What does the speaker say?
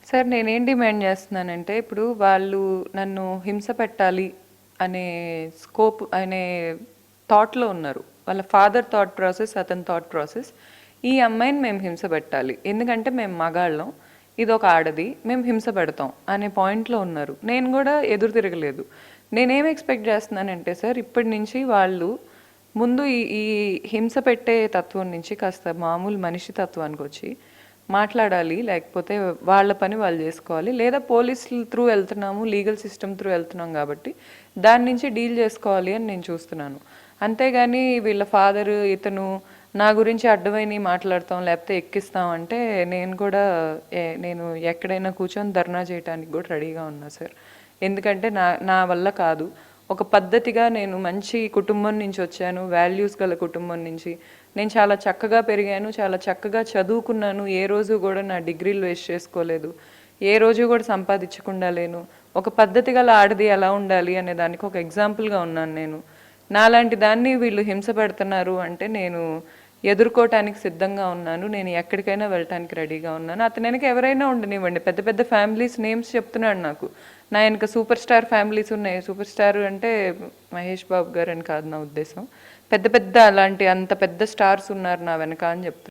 Sir నేనేం demand చేస్తున్నానంటే ఇప్పుడు వాళ్ళు నన్ను హింస పెట్టాలి అనే స్కోప్ అనే థాట్లో ఉన్నారు. వాళ్ళ ఫాదర్ థాట్ ప్రాసెస్, అతని థాట్ ప్రాసెస్, ఈ అమ్మాయిని మేము హింస పెట్టాలి ఎందుకంటే మేము మగాళ్ళం, ఇది ఒక ఆడది, మేము హింస పెడతాం అనే పాయింట్లో ఉన్నారు. నేను కూడా ఎదురు తిరగలేదు. నేనేం ఎక్స్పెక్ట్ చేస్తున్నానంటే సార్, ఇప్పటి నుంచి వాళ్ళు ముందు ఈ హింస పెట్టే తత్వం నుంచి కాస్త మామూలు మనిషి తత్వానికి వచ్చి మాట్లాడాలి, లేకపోతే వాళ్ళ పని వాళ్ళు చేసుకోవాలి, లేదా పోలీసుల త్రూ వెళ్తున్నాము, లీగల్ సిస్టమ్ త్రూ వెళ్తున్నాం కాబట్టి దాని నుంచి డీల్ చేసుకోవాలి అని నేను చూస్తున్నాను. అంతేగాని వీళ్ళ ఫాదరు ఇతను నా గురించి అడ్డమైనవి మాట్లాడతాం లేకపోతే ఎక్కిస్తాం అంటే నేను కూడా నేను ఎక్కడైనా కూర్చొని ధర్నా చేయడానికి కూడా రెడీగా ఉన్నా సార్. ఎందుకంటే నా నా వల్ల కాదు. ఒక పద్ధతిగా నేను మంచి కుటుంబం నుంచి వచ్చాను, వాల్యూస్ గల కుటుంబం నుంచి. నేను చాలా చక్కగా పెరిగాను, చాలా చక్కగా చదువుకున్నాను, ఏ రోజు కూడా నా డిగ్రీలు వేస్ట్ చేసుకోలేదు, ఏ రోజు కూడా సంపాదించకుండా లేను. ఒక పద్ధతి గల ఆడది ఎలా ఉండాలి అనే దానికి ఒక ఎగ్జాంపుల్గా ఉన్నాను నేను. నాలాంటి దాన్ని వీళ్ళు హింస పెడుతున్నారు అంటే నేను ఎదుర్కోవటానికి సిద్ధంగా ఉన్నాను. నేను ఎక్కడికైనా వెళ్ళటానికి రెడీగా ఉన్నాను. అతని వెనక ఎవరైనా ఉండనివ్వండి, పెద్ద పెద్ద ఫ్యామిలీస్ నేమ్స్ చెప్తున్నాడు నాకు. నా వెనక సూపర్ స్టార్ ఫ్యామిలీస్ ఉన్నాయి. సూపర్ స్టార్ అంటే మహేష్ బాబు గారు అని కాదు నా ఉద్దేశం. పెద్ద పెద్ద అలాంటి అంత పెద్ద స్టార్స్ ఉన్నారు నా వెనక అని చెప్తున్నారు.